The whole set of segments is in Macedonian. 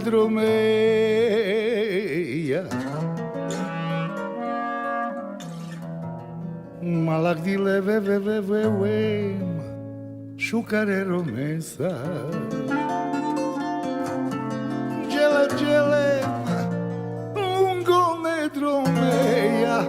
dromeia Malak dile vem Shukare romesa Gele lungo ne dromeia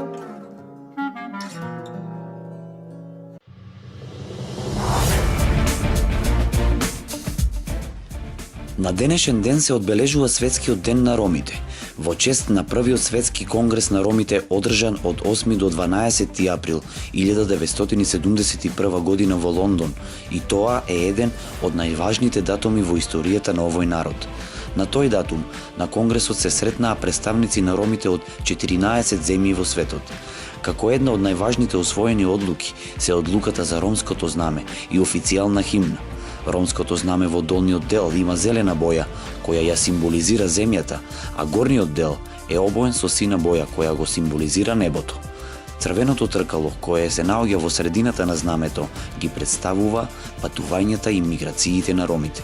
На денешен ден се одбележува Светскиот ден на ромите, во чест на првиот светски конгрес на ромите одржан од 8 до 12 април 1971 година во Лондон, и тоа е еден од најважните датуми во историјата на овој народ. На тој датум, на конгресот се сретнаа представници на ромите од 14 земји во светот. Како една од најважните освоени одлуки се одлуката за ромското знаме и официјална химна. Ромското знаме во долниот дел има зелена боја, која ја символизира земјата, а горниот дел е обоен со сина боја, која го символизира небото. Црвеното тркало, кое се наоѓа во средината на знамето, ги представува патувањата и миграциите на ромите.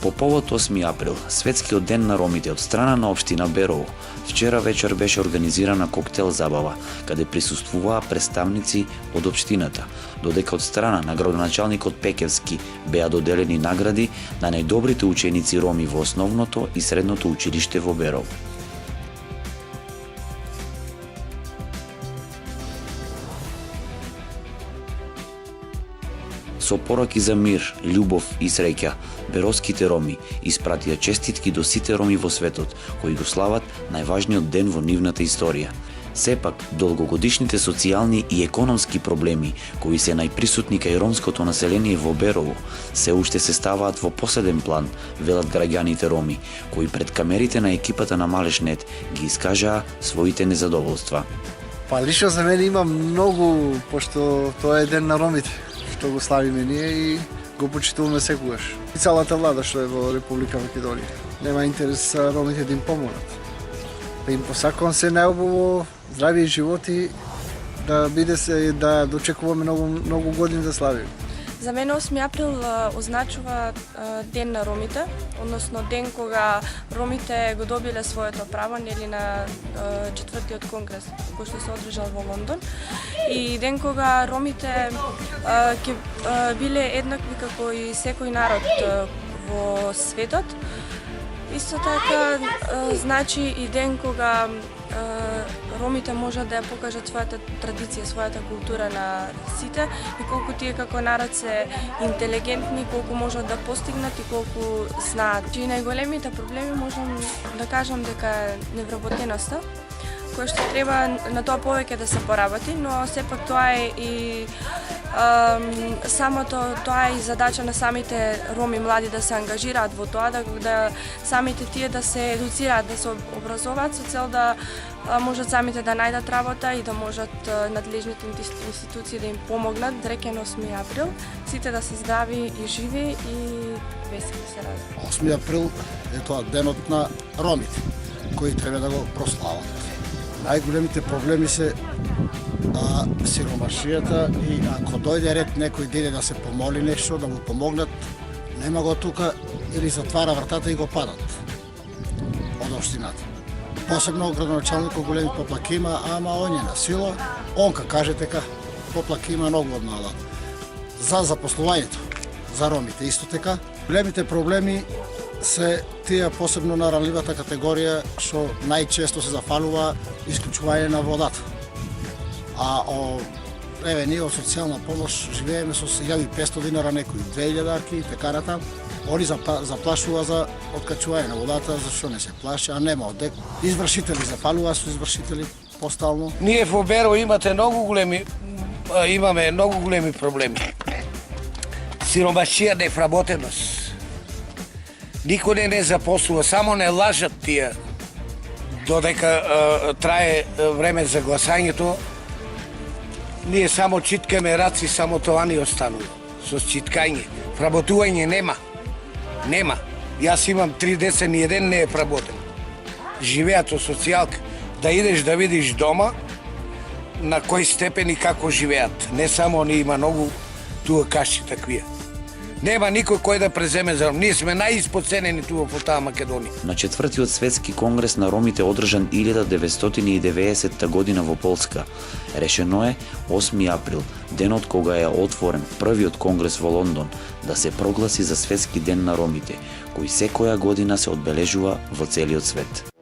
По повод 8 април, Светскиот ден на ромите од страна на општина Берово, вчера вечер беше организирана коктел забава, каде присуствуваа представници од општината, додека од страна на градоначалникот Пекевски беа доделени награди на најдобрите ученици роми во основното и средното училиште во Берово. Со пораки за мир, љубов и среќа, бероските роми испратија честитки до сите роми во светот, кои го слават најважниот ден во нивната историја. Сепак, долгогодишните социјални и економски проблеми, кои се најприсутни кај ромското население во Берово, се уште се ставаат во последен план, велат граѓаните роми, кои пред камерите на екипата на Малешнет ги искажаа своите незадоволства. Па лично за мене има многу, пошто тоа е ден на ромите, што го славиме ние и го почитуваме секогаш. И целата влада што е во Република Македонија. Нема интерес ромите да им помогнат. Да им посакувам се најубаво здравје и животи, да биде се, да дочекуваме многу години да славиме. За мене 8 април означува ден на ромите, односно ден кога ромите го добиле своето право, нели на 4-тиот конгрес кој што се одржал во Лондон, и ден кога ромите ќе биле еднакви како и секој народ во светот. Исто така значи и ден кога ромите можат да ја покажат својата традиција, својата култура на сите и колку тие како народ се интелигентни, колку можат да постигнат и колку знаат. И најголемите проблеми можам да кажам дека е невработеноста, која што треба на тоа повеќе да се поработи, но сепак тоа е и тоа е и задача на самите роми млади да се ангажираат во тоа, да самите тие да се едуцираат, да се образуваат со цел да можат самите да најдат работа и да можат надлежните институции да им помогнат. Рекен 8 април, сите да се здрави и живи и весели се разумат. 8 април е тоа денот на ромите, кои треба да го прослават. Најголемите проблеми се сиромашијата и ако дојде ред некој деде да се помоли нешто, да му помогнат, нема го тука или затвара вратата и го падат од општината. Посебно градоначалникот големи поплаки има, ама он е на сила, он каже дека поплаки има многу од народ. За запослувањето, за ромите исто така. Големите проблеми се тие посебно на ранливата категорија што најчесто се зафалува исклучување на водата. Еве, ние од социјална помош живееме со 1500 динара некои, 2000 и така натам. Они заплашува за откачување на водата, зашто не се плаши, а нема одек. Извршители зафалува со извршители постално. Ние во Беро имаме многу големи проблеми. Сиромашија, невработеност. Никој не запослува, само не лажат тие додека трае време за гласањето. Ние само читкаме раци, само тоа ни останува. Со читкање. Вработување нема. Нема. Јас имам 3 деца, ни еден не е вработен. Живеат од социјалка. Да идеш да видиш дома на кој степен и како живеат. Не само они, има многу туа каши таквија. Нема никој кој да преземе за Ром. Ние сме најиспоценени тука во таа Македонија. На 4-тиот светски конгрес на ромите одржан 1990 година во Полска. Решено е 8 април, денот кога е отворен првиот конгрес во Лондон, да се прогласи за светски ден на ромите, кој секоја година се одбележува во целиот свет.